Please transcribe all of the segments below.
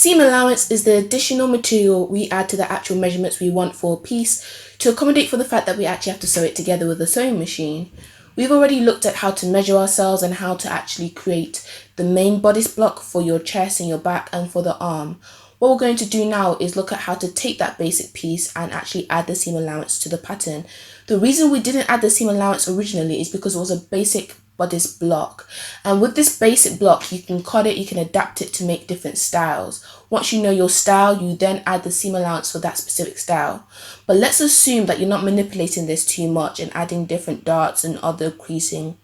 Seam allowance is the additional material we add to the actual measurements we want for a piece to accommodate for the fact that we actually have to sew it together with a sewing machine. We've already looked at how to measure ourselves and how to actually create the main bodice block for your chest and your back and for the arm. What we're going to do now is look at how to take that basic piece and actually add the seam allowance to the pattern. The reason we didn't add the seam allowance originally is because it was a basic bodice block, and with this basic block you can cut it, you can adapt it to make different styles. Once you know your style, you then add the seam allowance for that specific style. But let's assume that you're not manipulating this too much and adding different darts and other creasing.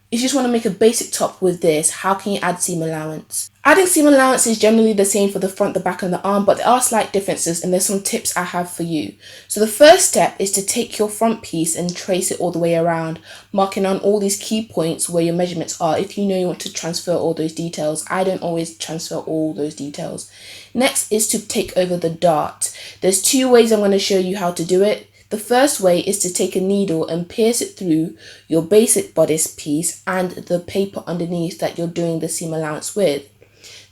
If you just want to make a basic top with this, how can you add seam allowance? Adding seam allowance is generally the same for the front, the back and the arm, but there are slight differences and there's some tips I have for you. So the first step is to take your front piece and trace it all the way around, marking on all these key points where your measurements are if you know you want to transfer all those details. I don't always transfer all those details. Next is to take over the dart. There's two ways I'm going to show you how to do it. The first way is to take a needle and pierce it through your basic bodice piece and the paper underneath that you're doing the seam allowance with.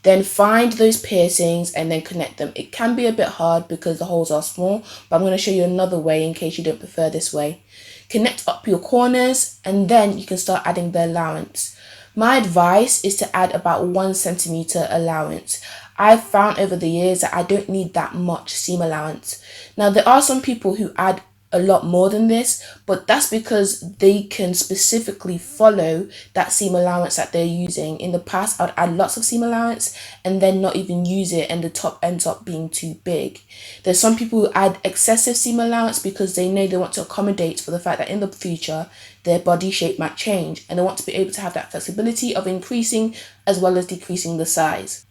Then find those piercings and then connect them. It can be a bit hard because the holes are small, but I'm going to show you another way in case you don't prefer this way. Connect up your corners and then you can start adding the allowance. My advice is to add about 1 centimeter allowance. I've found over the years that I don't need that much seam allowance. Now there are some people who add a lot more than this, but that's because they can specifically follow that seam allowance that they're using. In the past, I'd add lots of seam allowance and then not even use it and the top ends up being too big. There's some people who add excessive seam allowance because they know they want to accommodate for the fact that in the future their body shape might change and they want to be able to have that flexibility of increasing as well as decreasing the size.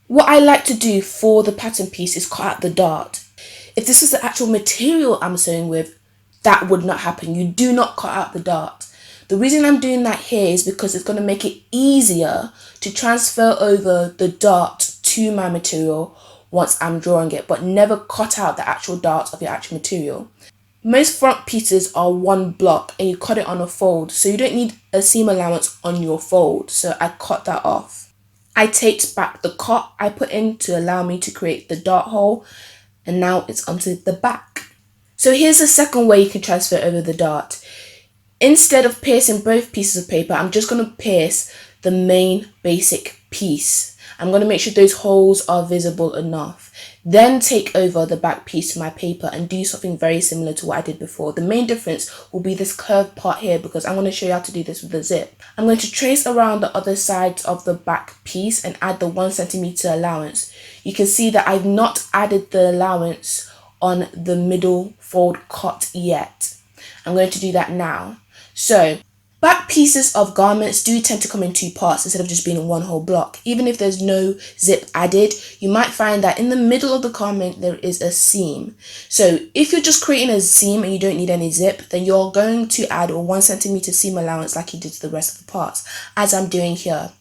What I like to do for the pattern piece is cut out the dart. If this is the actual material I'm sewing with, that would not happen. You do not cut out the dart. The reason I'm doing that here is because it's going to make it easier to transfer over the dart to my material once I'm drawing it, but never cut out the actual dart of your actual material. Most front pieces are one block and you cut it on a fold, so you don't need a seam allowance on your fold, so I cut that off. I taped back the cut I put in to allow me to create the dart hole, and now it's onto the back. So here's the second way you can transfer over the dart. Instead of piercing both pieces of paper, I'm just going to pierce the main basic piece. I'm going to make sure those holes are visible enough. Then take over the back piece to my paper and do something very similar to what I did before. The main difference will be this curved part here because I'm going to show you how to do this with the zip. I'm going to trace around the other sides of the back piece and add the 1 centimeter allowance. You can see that I've not added the allowance on the middle fold cut yet. I'm going to do that now. So back pieces of garments do tend to come in two parts instead of just being one whole block. Even if there's no zip added, you might find that in the middle of the garment there is a seam. So if you're just creating a seam and you don't need any zip, then you're going to add a 1 centimeter seam allowance like you did to the rest of the parts, as I'm doing here.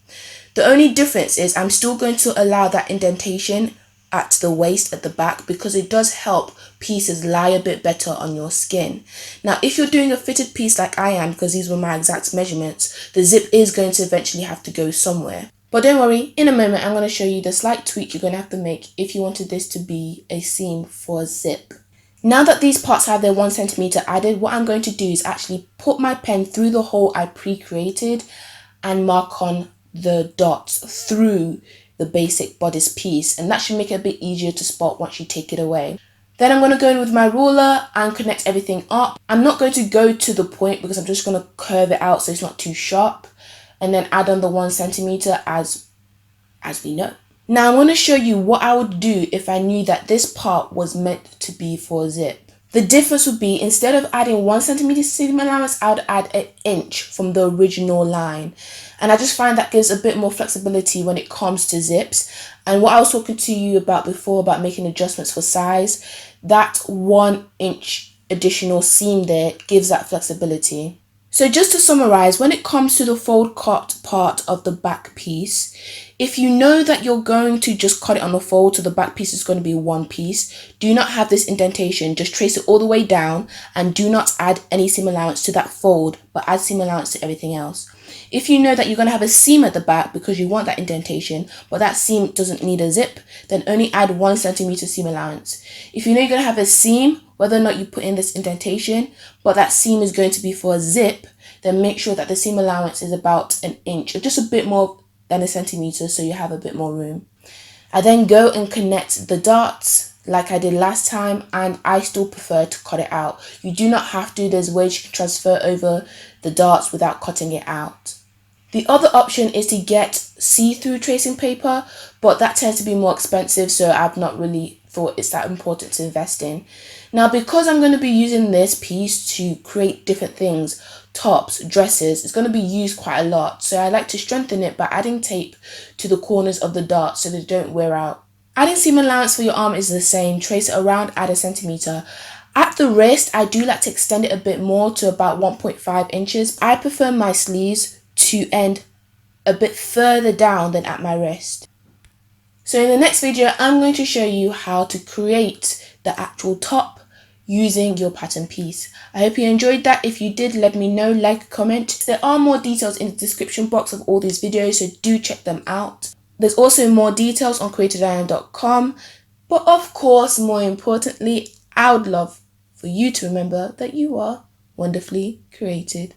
The only difference is I'm still going to allow that indentation at the waist at the back because it does help pieces lie a bit better on your skin. Now if you're doing a fitted piece like I am, because these were my exact measurements, the zip is going to eventually have to go somewhere. But don't worry, in a moment I'm going to show you the slight tweak you're going to have to make if you wanted this to be a seam for a zip. Now that these parts have their 1 centimeter added, what I'm going to do is actually put my pen through the hole I pre-created and mark on the dots through the basic bodice piece, and that should make it a bit easier to spot once you take it away. Then I'm going to go in with my ruler and connect everything up. I'm not going to go to the point because I'm just going to curve it out so it's not too sharp, and then add on the 1 centimeter as we know. Now I'm going to show you what I would do if I knew that this part was meant to be for a zip. The difference would be, instead of adding 1 centimeter seam allowance, I would add an inch from the original line. And I just find that gives a bit more flexibility when it comes to zips. And what I was talking to you about before, about making adjustments for size, that 1 inch additional seam there gives that flexibility. So just to summarize, when it comes to the fold cut part of the back piece, if you know that you're going to just cut it on the fold, so the back piece is going to be one piece, do not have this indentation. Just trace it all the way down and do not add any seam allowance to that fold, but add seam allowance to everything else. If you know that you're going to have a seam at the back because you want that indentation, but that seam doesn't need a zip, then only add 1 centimeter seam allowance. If you know you're going to have a seam, whether or not you put in this indentation, but that seam is going to be for a zip, then make sure that the seam allowance is about an inch or just a bit more than a centimeter, so you have a bit more room. I then go and connect the darts like I did last time, and I still prefer to cut it out. You do not have to. There's ways you can transfer over the darts without cutting it out. The other option is to get see-through tracing paper, but that tends to be more expensive, so I've not really thought it's that important to invest in. Now, because I'm going to be using this piece to create different things, tops, dresses, it's going to be used quite a lot, so I like to strengthen it by adding tape to the corners of the darts so they don't wear out. Adding seam allowance for your arm is the same. Trace it around, add a centimeter. At the wrist, I do like to extend it a bit more to about 1.5 inches. I prefer my sleeves to end a bit further down than at my wrist. So in the next video, I'm going to show you how to create the actual top using your pattern piece. I hope you enjoyed that. If you did, let me know, like, comment. There are more details in the description box of all these videos, so do check them out. There's also more details on CreatedIAm.com. But of course, more importantly, I would love for you to remember that you are wonderfully created.